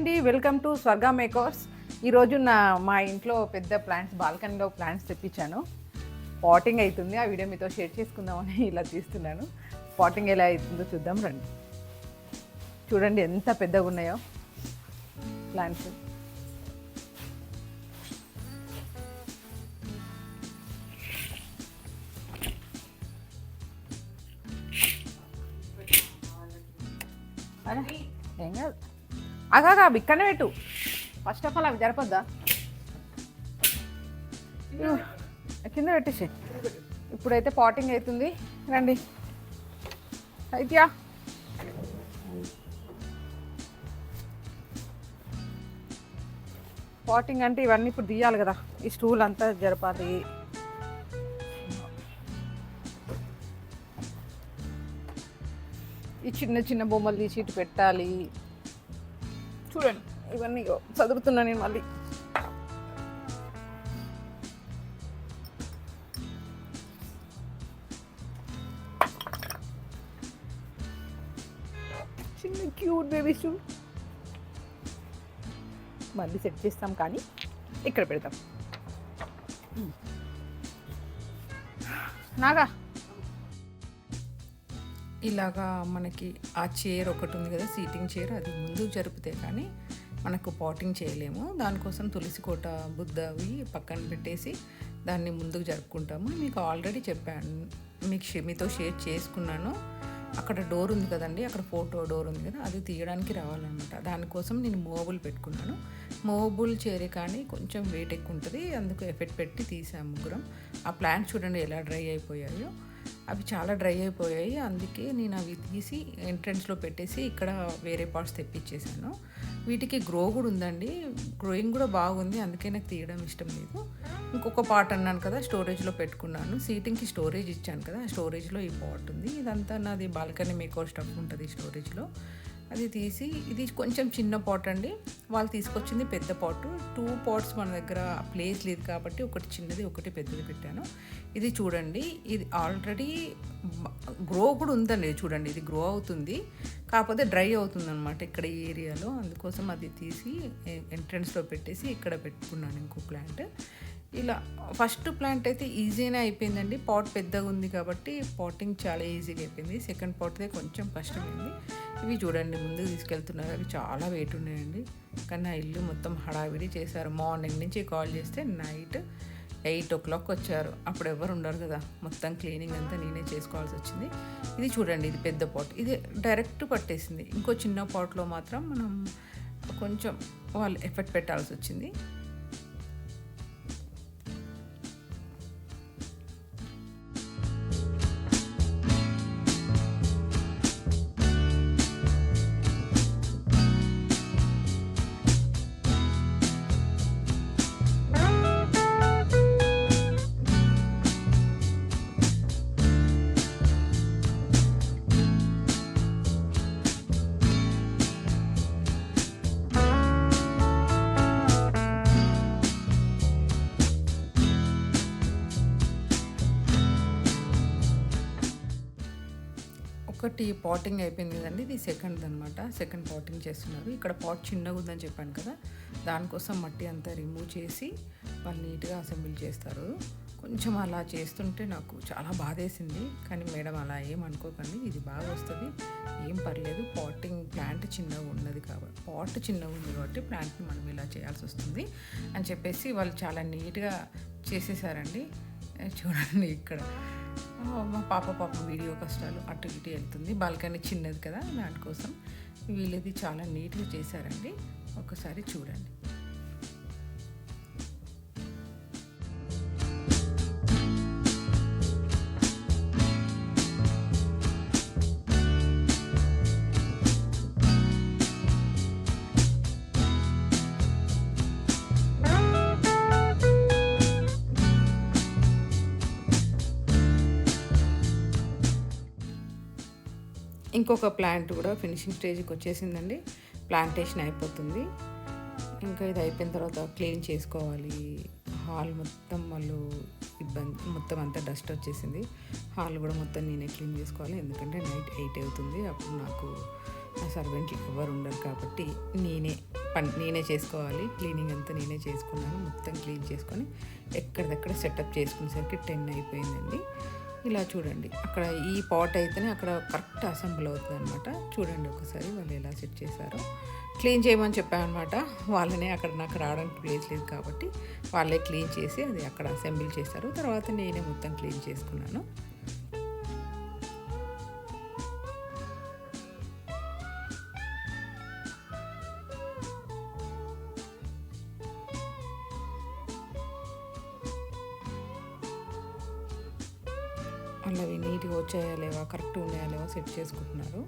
అండి, welcome to స్వర్గ makers. ఈరోజు మా ఇంట్లో పెద్ద ప్లాంట్స్, బాల్కనీలో ప్లాంట్స్ తెప్పించాను. పాటింగ్ అవుతుంది, ఆ వీడియో మీతో షేర్ చేసుకుందామని ఇలా తీస్తున్నాను. పాటింగ్ ఎలా అవుతుందో చూద్దాం రండి. చూడండి ఎంత పెద్దగా ఉన్నాయో ప్లాంట్స్. ఏం కాదు, అగా ఇక్కడనే పెట్టు. ఫస్ట్ ఆఫ్ ఆల్ అవి జరపద్దా, కింద పెట్టేసి. ఇప్పుడైతే పాటింగ్ అవుతుంది, రండి. అయితేయా పాటింగ్ అంటే ఇవన్నీ ఇప్పుడు తీయాలి కదా, ఈ స్టూల్ అంతా జరపాలి. ఈ చిన్న చిన్న బొమ్మలు తీసి ఇటు పెట్టాలి. చూడండి ఇవన్నీ చదువుతున్నా నేను మళ్ళీ. చిన్న క్యూట్ బేబీస్ మళ్ళీ సెట్ చేస్తాం, కానీ ఇక్కడ పెడతాం. నాగా ఇలాగా మనకి ఆ చైర్ ఒకటి ఉంది కదా, సీటింగ్ చైర్, అది ముందుకు జరిపితే కానీ మనకు పాటింగ్ చేయలేము. దానికోసం తులసి కోట బుద్ధవి పక్కన పెట్టేసి దాన్ని ముందుకు జరుపుకుంటాము. మీకు ఆల్రెడీ చెప్పాను, మీతో షేర్ చేసుకున్నాను. అక్కడ డోర్ ఉంది కదండి, అక్కడ ఫోటో డోర్ ఉంది కదా, అది తీయడానికి రావాలన్నమాట. దానికోసం నేను మూవబుల్ పెట్టుకున్నాను. మూవబుల్ చైర్ కానీ కొంచెం వెయిట్ ఎక్కువ ఉంటుంది, అందుకు ఎఫెక్ట్ పెట్టి తీసాము ముగ్గురం. ఆ ప్లాంట్స్ చూడండి ఎలా డ్రై అయిపోయాయో, అవి చాలా డ్రై అయిపోయాయి. అందుకే నేను అవి తీసి ఎంట్రన్స్లో పెట్టేసి ఇక్కడ వేరే పార్ట్స్ తెప్పించేసాను. వీటికి గ్రో కూడా ఉందండి, గ్రోయింగ్ కూడా బాగుంది, అందుకే నాకు తీయడం ఇష్టం లేదు. ఇంకొక పార్ట్ అన్నాను కదా, స్టోరేజ్లో పెట్టుకున్నాను. సీటింగ్కి స్టోరేజ్ ఇచ్చాను కదా, స్టోరేజ్లో ఈ పార్ట్ ఉంది. ఇదంతా నాది బాల్కనీ మేకర్ స్టఫ్ ఉంటుంది స్టోరేజ్లో. అది తీసి, ఇది కొంచెం చిన్న పాట్ అండి, వాళ్ళు తీసుకొచ్చింది పెద్ద పాటు. 2 పాట్స్ మన దగ్గర ప్లేస్ లేదు కాబట్టి ఒకటి చిన్నది ఒకటి పెద్దది పెట్టాను. ఇది చూడండి, ఇది ఆల్రెడీ గ్రో కూడా ఉందండి. చూడండి ఇది గ్రో అవుతుంది, కాకపోతే డ్రై అవుతుంది అనమాట ఇక్కడ ఈ ఏరియాలో. అందుకోసం అది తీసి ఎంట్రన్స్లో పెట్టేసి ఇక్కడ పెట్టుకున్నాను ఇంకో ప్లాంట్. ఇలా ఫస్ట్ ప్లాంట్ అయితే ఈజీగానే అయిపోయిందండి, పాట్ పెద్దగా ఉంది కాబట్టి పాటింగ్ చాలా ఈజీగా అయిపోయింది. సెకండ్ పాట్దే కొంచెం కష్టమైంది. ఇవి చూడండి ముందుకు తీసుకెళ్తున్నారు, అవి చాలా వెయిట్ ఉన్నాయండి. కానీ నా ఇల్లు మొత్తం హడావిడి చేశారు. మార్నింగ్ నుంచి కాల్ చేస్తే నైట్ 8 o'clock వచ్చారు. అప్పుడు ఎవరు ఉండరు కదా, మొత్తం క్లీనింగ్ అంతా నేనే చేసుకోవాల్సి వచ్చింది. ఇది చూడండి, ఇది పెద్ద పాట్, ఇది డైరెక్ట్ పట్టేసింది. ఇంకో చిన్న పాట్లో మాత్రం మనం కొంచెం వాళ్ళు ఎఫెక్ట్ పెట్టాల్సి వచ్చింది. ఒకటి పాటింగ్ అయిపోయింది కదండి, ఇది సెకండ్ అనమాట. సెకండ్ పాటింగ్ చేస్తున్నారు. ఇక్కడ పాట్ చిన్నగా ఉందని చెప్పాను కదా, దానికోసం మట్టి అంతా రిమూవ్ చేసి వాళ్ళు నీట్గా అసెంబ్లీ చేస్తారు. కొంచెం అలా చేస్తుంటే నాకు చాలా బాధేసింది, కానీ మేడం అలా ఏమనుకోకండి, ఇది బాగా వస్తుంది, ఏం పర్లేదు. పాటింగ్ ప్లాంట్ చిన్నగా ఉన్నది కాబట్టి, పాట్ చిన్నగా ఉంది కాబట్టి ప్లాంట్ని మనం ఇలా చేయాల్సి వస్తుంది అని చెప్పేసి వాళ్ళు చాలా నీట్గా చేసేసారండి. చూడండి ఇక్కడ మా పాప వీడియో కష్టాలు అటు ఇటు వెళ్తుంది. బాల్కనీ చిన్నది కదా, దానికోసం వీళ్ళది చాలా నీట్గా చేశారండి. ఒకసారి చూడండి. ఇంకొక ప్లాంట్ కూడా ఫినిషింగ్ స్టేజ్కి వచ్చేసిందండి, ప్లాంటేషన్ అయిపోతుంది. ఇంకా ఇది అయిపోయిన తర్వాత క్లీన్ చేసుకోవాలి. హాల్ మొత్తం వాళ్ళు ఇబ్బంది, మొత్తం అంతా డస్ట్ వచ్చేసింది. హాల్ కూడా మొత్తం నేనే క్లీన్ చేసుకోవాలి, ఎందుకంటే నైట్ 8 అవుతుంది. అప్పుడు నాకు సర్వెంట్లు ఎవరు ఉండరు కాబట్టి నేనే చేసుకోవాలి. క్లీనింగ్ అంతా నేనే చేసుకున్నాను. మొత్తం క్లీన్ చేసుకొని ఎక్కడిదక్కడ సెటప్ చేసుకునేసరికి 10 అయిపోయిందండి. ఇలా చూడండి, అక్కడ ఈ పాట్ అయితేనే అక్కడ కరెక్ట్ అసెంబుల్ అవుతుంది అనమాట. చూడండి ఒకసారి వాళ్ళు ఎలా సెట్ చేశారో. క్లీన్ చేయమని చెప్పాను అనమాట. వాళ్ళనే అక్కడ నాకు రావడానికి ప్లేస్ లేదు కాబట్టి వాళ్ళే క్లీన్ చేసి అది అక్కడ అసెంబుల్ చేశారు. తర్వాత నేనే మొత్తం క్లీన్ చేసుకున్నాను. అవి నీట్గా వచ్చాయా లేవా, కరెక్ట్ ఉన్నాయా లేవా సెట్ చేసుకుంటున్నారు.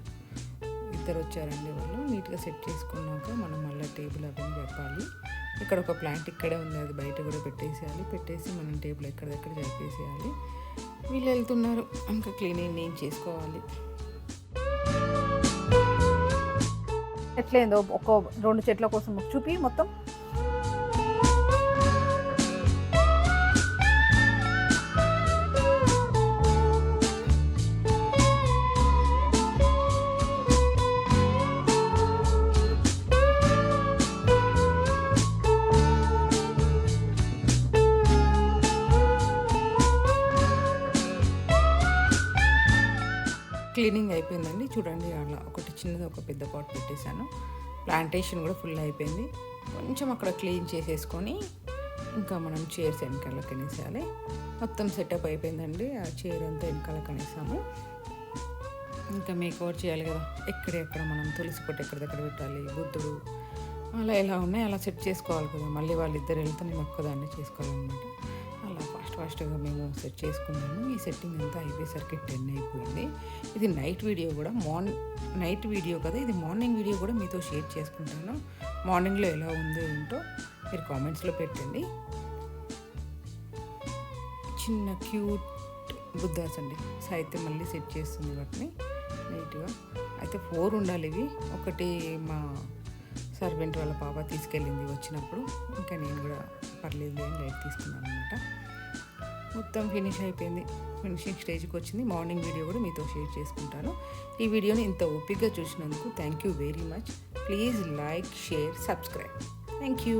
ఇద్దరు వచ్చారండి వాళ్ళు. నీట్గా సెట్ చేసుకున్నాక మనం మళ్ళీ టేబుల్ అవన్నీ చెప్పాలి. ఇక్కడ ఒక ప్లాంట్ ఇక్కడే ఉంది, అది బయట కూడా పెట్టేసేయాలి. పెట్టేసి మనం టేబుల్ ఎక్కడిదక్కడ జరిపేసేయాలి. వీళ్ళు వెళ్తున్నారు, ఇంకా క్లీనింగ్ నేను చేసుకోవాలి. ఎట్లయిందో ఒక 2 చెట్ల కోసం చూపి మొత్తం. క్లీనింగ్ అయిపోయిందండి. చూడండి, అలా ఒకటి చిన్నది ఒక పెద్ద పాట్ పెట్టేశాను. ప్లాంటేషన్ కూడా ఫుల్ అయిపోయింది. కొంచెం అక్కడ క్లీన్ చేసేసుకొని ఇంకా మనం చైర్స్ వెనకాల కనేసేయాలి. మొత్తం సెటప్ అయిపోయిందండి. ఆ చైర్ అంతా వెనకాల కనేసాము. ఇంకా మేక్ ఓవర్ చేయాలి కదా, ఎక్కడెక్కడ మనం తులసి కొట్టు ఎక్కడిదక్కడ పెట్టాలి, బుద్ధుడు అలా ఎలా ఉన్నాయి అలా సెట్ చేసుకోవాలి కదా. మళ్ళీ వాళ్ళిద్దరు వెళ్తే నేను ఒక్కదాన్ని చేసుకోవాలన్నమాట. అలా ఫాస్ట్గా మేము సెట్ చేసుకున్నాము. ఈ సెట్టింగ్ అంతా అయిపోయేసరికి 10 అయిపోయింది. ఇది నైట్ వీడియో కూడా, నైట్ వీడియో కదా ఇది, మార్నింగ్ వీడియో కూడా మీతో షేర్ చేసుకుంటాను. మార్నింగ్లో ఎలా ఉందో ఏంటో మీరు కామెంట్స్లో పెట్టండి. చిన్న క్యూట్ బుద్ధాస్ అండి. అయితే మళ్ళీ సెట్ చేస్తుంది వాటిని నీట్గా. అయితే 4 ఉండాలి ఇవి. ఒకటి మా సర్వెంట్ వాళ్ళ పాప తీసుకెళ్ళింది వచ్చినప్పుడు, ఇంకా నేను కూడా పర్లేదు అని లైట్ తీసుకున్నాను అనమాట. మొత్తం ఫినిష్ అయిపోయింది. ఫినిషింగ్ స్టేజ్కి వచ్చింది. మార్నింగ్ వీడియో కూడా మీతో షేర్ చేసుకుంటాను. ఈ వీడియోని ఇంత ఓపికగా చూసినందుకు thank you very much. Please like, share, subscribe. Thank you.